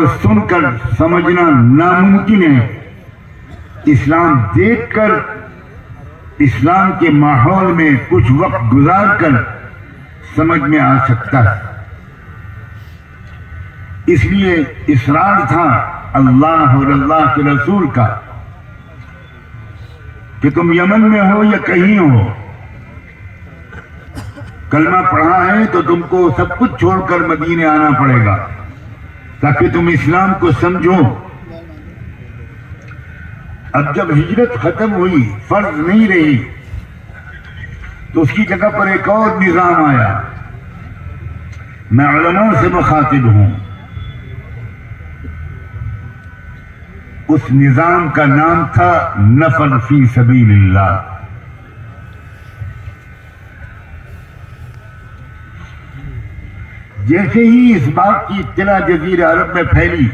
اور سن کر سمجھنا ناممکن ہے، اسلام دیکھ کر، اسلام کے ماحول میں کچھ وقت گزار کر سمجھ میں آ سکتا ہے۔ اس لیے اصرار تھا اللہ اور اللہ کے رسول کا کہ تم یمن میں ہو یا کہیں ہو، کلمہ پڑھا ہے تو تم کو سب کچھ چھوڑ کر مدینے آنا پڑے گا تاکہ تم اسلام کو سمجھو۔ اب جب ہجرت ختم ہوئی، فرض نہیں رہی، تو اس کی جگہ پر ایک اور نظام آیا۔ میں علماء سے مخاطب ہوں، اس نظام کا نام تھا نفر فی سبیل اللہ۔ جیسے ہی اس بات کی اطلاع جزیرہ عرب میں پھیلی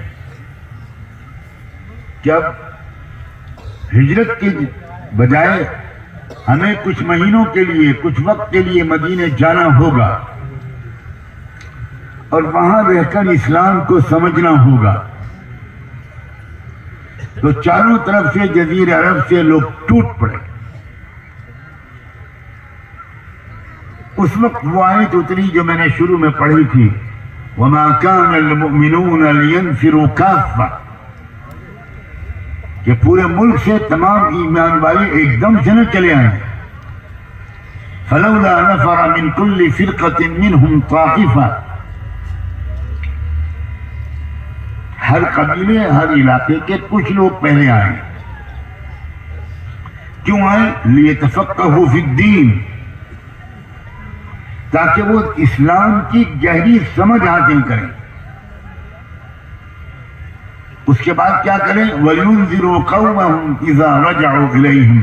کہ اب ہجرت کے بجائے ہمیں کچھ مہینوں کے لیے، کچھ وقت کے لیے مدینے جانا ہوگا اور وہاں رہ کر اسلام کو سمجھنا ہوگا، تو چاروں طرف سے جزیرہ عرب سے لوگ ٹوٹ پڑے۔ اس وقت وہ آیت اتری جو میں نے شروع میں پڑھی تھی، وَمَا كَانَ الْمُؤْمِنُونَ لِيَنْفِرُوا كَافَّةً، کہ پورے ملک سے تمام ایمان والے ایک دم سے نہ چلے آئیں۔ فَلَوْلَا نَفَرَ مِنْ كُلِّ فِرْقَةٍ مِّنْهُمْ طَائِفَةٌ، ہر قبیلے، ہر علاقے کے کچھ لوگ پہلے آئے۔ کیوں آئے؟ لِيَتَفَقَّهُوا فِي الدِّينِ، تاکہ وہ اسلام کی گہری سمجھ حاصل کریں۔ اس کے بعد کیا کریں؟ وَلْيُنذِرُوا قَوْمَهُمْ إِذَا رَجَعُوا إِلَيْهِمْ،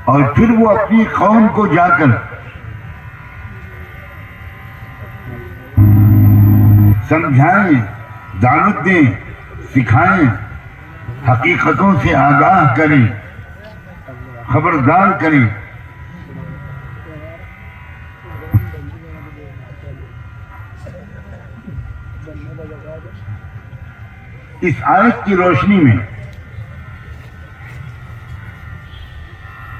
اور پھر وہ اپنی قوم کو جا کر سمجھائیں، دعوت دیں، سکھائیں، حقیقتوں سے آگاہ کریں، خبردار کریں۔ اس آیت کی روشنی میں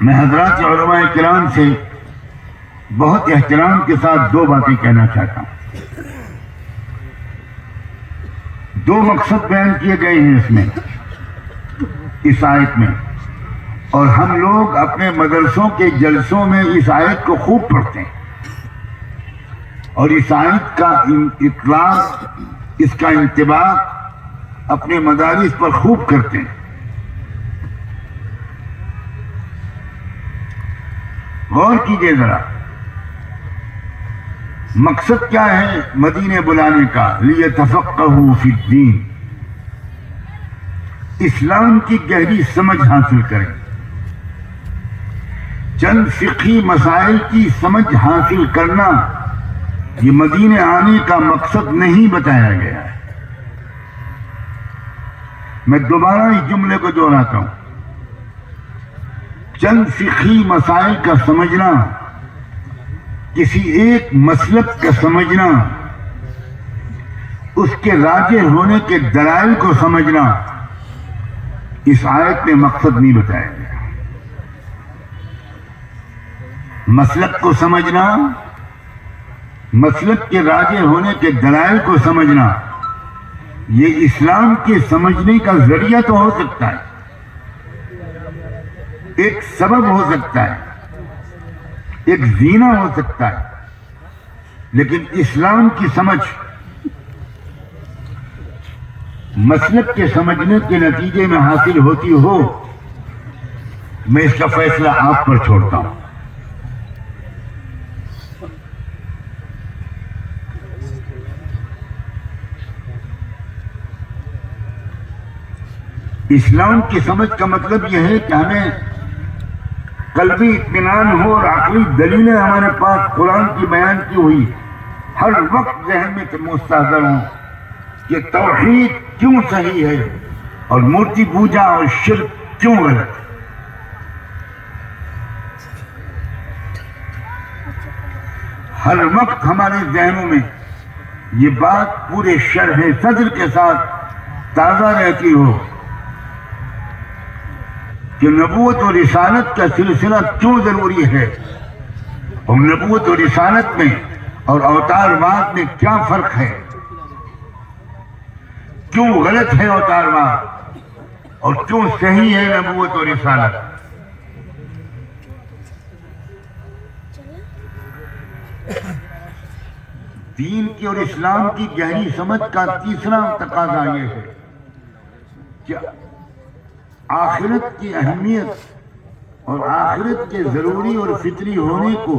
میں حضرات علماء کرام سے بہت احترام کے ساتھ دو باتیں کہنا چاہتا ہوں۔ دو مقصد بیان کیے گئے ہیں اس میں، اس آیت میں، اور ہم لوگ اپنے مدرسوں کے جلسوں میں اس آیت کو خوب پڑھتے ہیں، اور اس آیت کا اطلاق، اس کا انطباق اپنے مدارس پر خوب کرتے ہیں۔ غور کیجئے ذرا، مقصد کیا ہے مدینے بلانے کا؟ لِيَتَفَقَّهُوا فِي الدِّينِ، اسلام کی گہری سمجھ حاصل کریں۔ چند فقہی مسائل کی سمجھ حاصل کرنا یہ مدینے آنے کا مقصد نہیں بتایا گیا ہے۔ میں دوبارہ اس جملے کو دہراتا ہوں، چند فقہی مسائل کا سمجھنا، کسی ایک مسلک کا سمجھنا، اس کے راجح ہونے کے دلائل کو سمجھنا، اس آیت میں مقصد نہیں بتایا گیا۔ مسلک کو سمجھنا، مسلک کے راجح ہونے کے دلائل کو سمجھنا، یہ اسلام کے سمجھنے کا ذریعہ تو ہو سکتا ہے، ایک سبب ہو سکتا ہے، ایک زینہ ہو سکتا ہے، لیکن اسلام کی سمجھ مسلک کے سمجھنے کے نتیجے میں حاصل ہوتی ہو، میں اس کا فیصلہ آپ پر چھوڑتا ہوں۔ اسلام کی سمجھ کا مطلب یہ ہے کہ ہمیں قلبی اطمینان ہو اور عقلی دلیلیں ہمارے پاس قرآن کی بیان کی ہوئی ہر وقت ذہن میں مستحضر ہوں کہ توحید کیوں صحیح ہے اور مورتی پوجا اور شرک کیوں غلط ہے۔ ہر وقت ہمارے ذہنوں میں یہ بات پورے شرح صدر کے ساتھ تازہ رہتی ہو کہ نبوت و رسالت کا سلسلہ کیوں ضروری ہے، اور نبوت و رسالت میں اور اوتارواد میں کیا فرق ہے، کیوں غلط ہے اوتارواد اور کیوں صحیح ہے نبوت و رسالت۔ دین کی اور اسلام کی گہری سمجھ کا تیسرا تقاضا یہ ہے کہ آخرت کی اہمیت اور آخرت کے ضروری اور فطری ہونے کو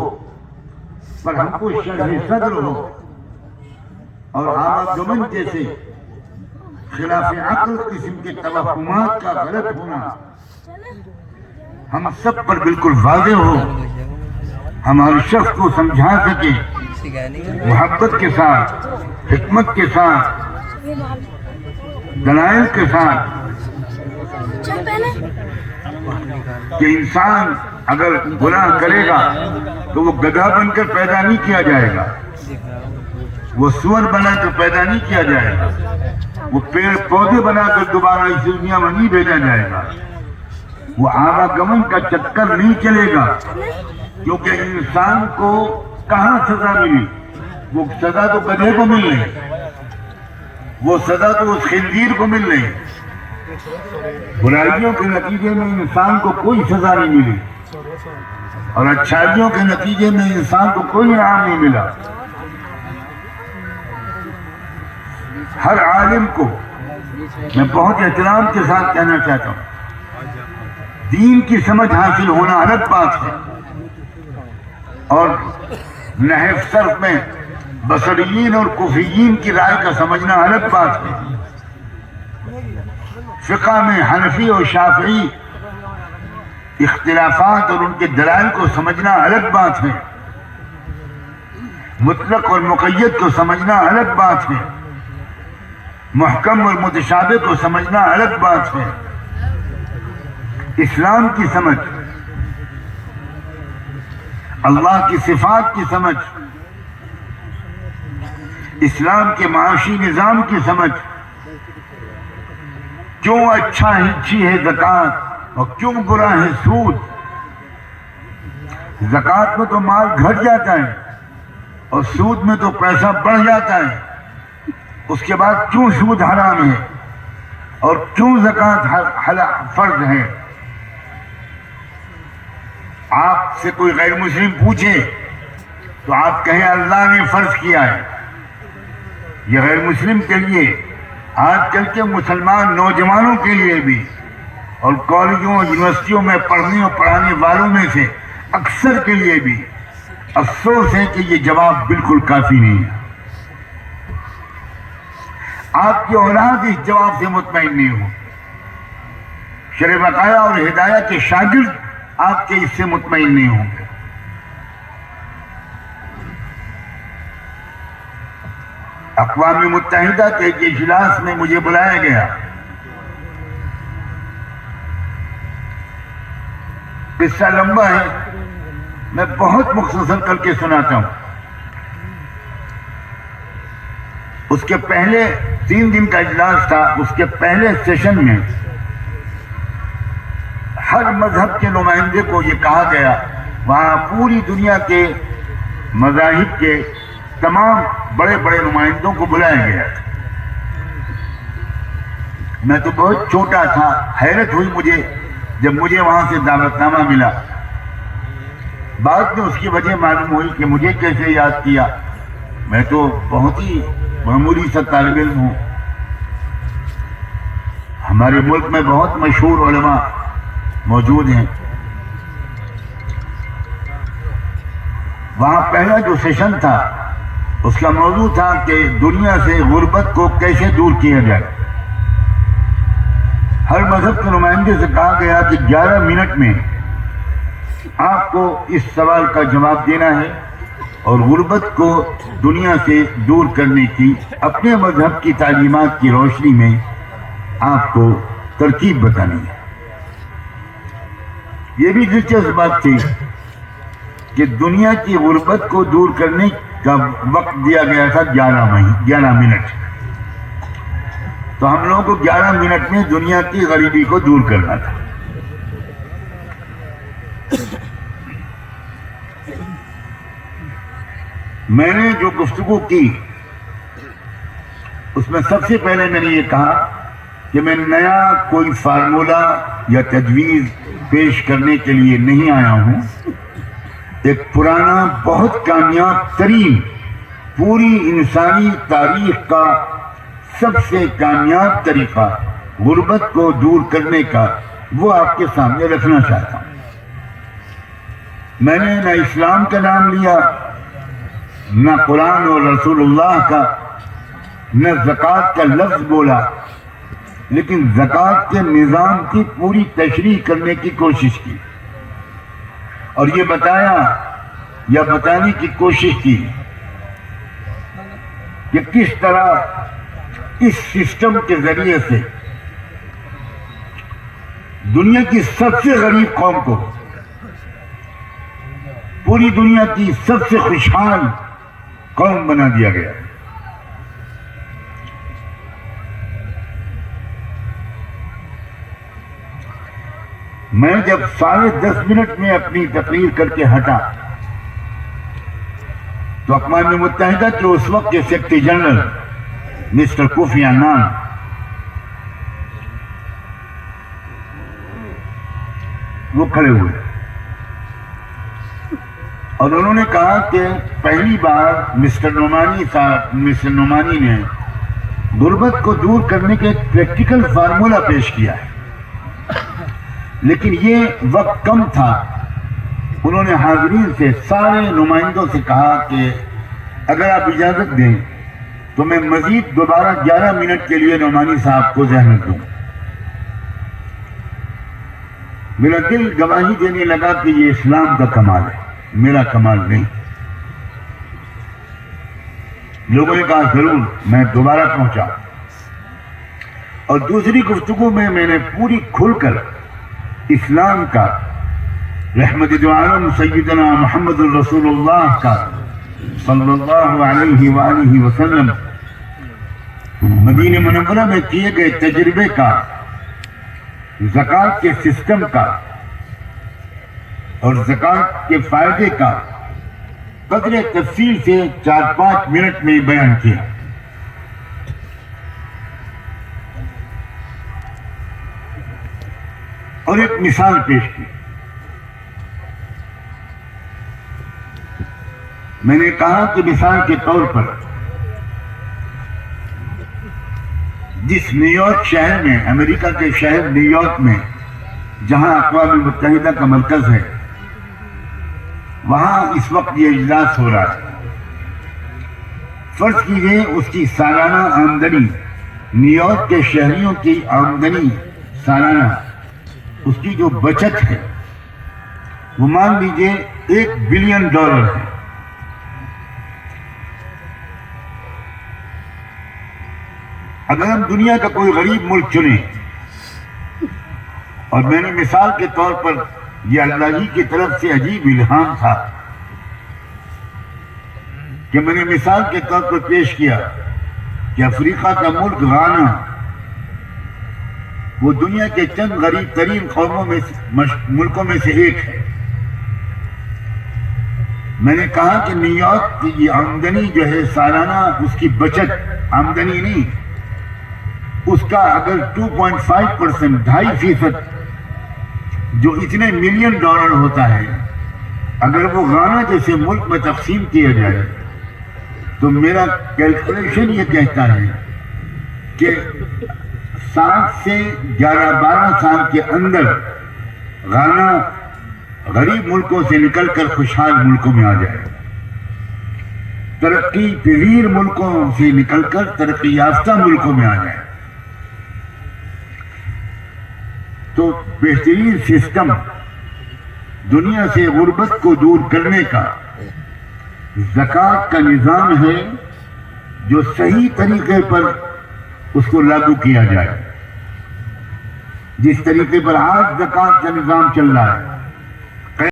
پر ہم کو شرح صدر ہو، اور آواگمن جیسے خلاف عقل قسم کے توہمات کا غلط ہونا ہم سب پر بالکل واضح ہو، ہم ہر شخص کو سمجھا سکے محبت کے ساتھ، حکمت کے ساتھ، دلائل کے ساتھ، کہ انسان اگر گناہ کرے گا تو وہ گدھا بن کر پیدا نہیں کیا جائے گا، وہ سور بنا کر پیدا نہیں کیا جائے گا، وہ پیڑ پودے بنا کر دوبارہ اس دنیا میں نہیں بھیجا جائے گا، وہ آواگمن کا چکر نہیں چلے گا، کیونکہ انسان کو کہاں سزا ملی؟ وہ سزا تو گدھے کو مل رہی، وہ سزا تو اس خنزیر کو مل رہی۔ برائیوں کے نتیجے میں انسان کو کوئی سزا نہیں ملی، اور اچھائیوں کے نتیجے میں انسان کو کوئی انعام نہیں ملا۔ ہر عالم کو میں بہت احترام کے ساتھ کہنا چاہتا ہوں، دین کی سمجھ حاصل ہونا الگ بات ہے، اور نحو صرف میں بصریین اور کفیین کی رائے کا سمجھنا الگ بات ہے، فقہ میں حنفی اور شافعی اختلافات اور ان کے دلائل کو سمجھنا الگ بات ہے، مطلق اور مقید کو سمجھنا الگ بات ہے، محکم اور متشابہ کو سمجھنا الگ بات ہے۔ اسلام کی سمجھ، اللہ کی صفات کی سمجھ، اسلام کے معاشی نظام کی سمجھ، کیوں اچھی ہے زکوٰۃ اور کیوں برا ہے سود۔ زکوٰۃ میں تو مال گھٹ جاتا ہے اور سود میں تو پیسہ بڑھ جاتا ہے، اس کے بعد کیوں سود حرام ہے اور کیوں زکوٰۃ فرض ہے؟ آپ سے کوئی غیر مسلم پوچھے تو آپ کہیں اللہ نے فرض کیا ہے۔ یہ غیر مسلم کے لیے، آج کل کے مسلمان نوجوانوں کے لیے بھی، اور کالجوں اور یونیورسٹیوں میں پڑھنے اور پڑھانے والوں میں سے اکثر کے لیے بھی افسوس ہے کہ یہ جواب بالکل کافی نہیں ہے۔ آپ کی اولاد اس جواب سے مطمئن نہیں ہو، شرع بقایا اور ہدایہ کے شاگرد آپ کے اس سے مطمئن نہیں ہوں گے۔ اقوام متحدہ کے ایک اجلاس میں مجھے بلایا گیا، قصہ لمبا ہے، میں بہت مختصر کر کے سناتا ہوں۔ اس کے پہلے 3 دن کا اجلاس تھا، اس کے پہلے سیشن میں ہر مذہب کے نمائندے کو یہ کہا گیا، وہاں پوری دنیا کے مذاہب کے تمام بڑے بڑے نمائندوں کو بلایا گیا۔ میں تو بہت چھوٹا تھا، حیرت ہوئی مجھے جب مجھے وہاں سے دعوت نامہ ملا۔ بعد میں اس کی وجہ معلوم ہوئی کہ مجھے کیسے یاد کیا، میں تو بہت ہی معمولی سا طالب علم ہوں۔ ہمارے ملک میں بہت مشہور علماء موجود ہیں۔ وہاں پہلا جو سیشن تھا اس کا موضوع تھا کہ دنیا سے غربت کو کیسے دور کیا جائے۔ ہر مذہب کے نمائندے سے کہا گیا کہ 11 منٹ میں آپ کو اس سوال کا جواب دینا ہے اور غربت کو دنیا سے دور کرنے کی اپنے مذہب کی تعلیمات کی روشنی میں آپ کو ترکیب بتانی ہے۔ یہ بھی دلچسپ بات تھی کہ دنیا کی غربت کو دور کرنے کا وقت دیا گیا تھا 11 منٹ. تو ہم لوگوں کو 11 منٹ میں دنیا کی غریبی کو دور کرنا تھا. میں نے جو گفتگو کی اس میں سب سے پہلے میں نے یہ کہا کہ میں نیا کوئی فارمولہ یا تجویز پیش کرنے کے لیے نہیں آیا ہوں. ایک پرانا بہت کامیاب ترین پوری انسانی تاریخ کا سب سے کامیاب طریقہ غربت کو دور کرنے کا وہ آپ کے سامنے رکھنا چاہتا ہوں. میں نے نہ اسلام کا نام لیا، نہ قرآن اور رسول اللہ کا، نہ زکوٰۃ کا لفظ بولا، لیکن زکوٰۃ کے نظام کی پوری تشریح کرنے کی کوشش کی اور یہ بتایا یا بتانے کی کوشش کی کہ کس طرح اس سسٹم کے ذریعے سے دنیا کی سب سے غریب قوم کو پوری دنیا کی سب سے خوشحال قوم بنا دیا گیا. میں جب 10:30 منٹ میں اپنی تقریر کر کے ہٹا تو اقوام متحدہ کے اس وقت کے secretary general Mr Kofi Annan وہ کھڑے ہوئے اور انہوں نے کہا کہ پہلی بار مسٹر نعمانی نے غربت کو دور کرنے کے ایک پریکٹیکل فارمولہ پیش کیا ہے، لیکن یہ وقت کم تھا. انہوں نے حاضرین سے سارے نمائندوں سے کہا کہ اگر آپ اجازت دیں تو میں مزید دوبارہ 11 منٹ کے لیے نعمانی صاحب کو زحمت دوں. میرا دل گواہی دینے لگا کہ یہ اسلام کا کمال ہے، میرا کمال نہیں. لوگوں نے کہا ضرور، میں دوبارہ پہنچا اور دوسری گفتگو میں نے پوری کھل کر اسلام کا، رحمت دو عالم سیدنا محمد الرسول اللہ کا صلی اللہ علیہ وآلہ وسلم مدینہ منورہ میں کیے گئے تجربے کا، زکوٰۃ کے سسٹم کا اور زکوٰۃ کے فائدے کا قدر تفصیل سے 4-5 منٹ میں بیان کیا. اور ایک مثال پیش کی. میں نے کہا کہ مثال کے طور پر جس نیو یارک شہر میں، امریکہ کے شہر نیو یارک میں جہاں اقوام متحدہ کا مرکز ہے، وہاں اس وقت یہ اجلاس ہو رہا ہے. فرض کیجئے اس کی سالانہ آمدنی، نیو یارک کے شہریوں کی آمدنی سالانہ، اس کی جو بچت ہے وہ مان لیجئے $1 بلین ہے. اگر ہم دنیا کا کوئی غریب ملک چنیں، اور میں نے مثال کے طور پر، یہ اللہ ہی کی طرف سے عجیب الہام تھا کہ میں نے مثال کے طور پر پیش کیا کہ افریقہ کا ملک غانا وہ دنیا کے چند غریب ترین ملکوں میں سے ایک ہے. میں نے کہا کہ نیو یارک کی یہ آمدنی جو ہے سالانہ، اس کی بچت، آمدنی نہیں، اس کا اگر 2.5%، 2.5% جو اتنے $1 ملین ہوتا ہے، اگر وہ غانا جیسے ملک میں تقسیم کیا جائے تو میرا کیلکولیشن یہ کہتا ہے کہ 7 سے 11-12 سال کے اندر غانا غریب ملکوں سے نکل کر خوشحال ملکوں میں آ جائے، ترقی پذیر ملکوں سے نکل کر ترقی یافتہ ملکوں میں آ جائے. تو بہترین سسٹم دنیا سے غربت کو دور کرنے کا زکوٰۃ کا نظام ہے، جو صحیح طریقے پر اس کو لاگو کیا جائے. جس طریقے پر آج زکوٰۃ کا نظام چل رہا ہے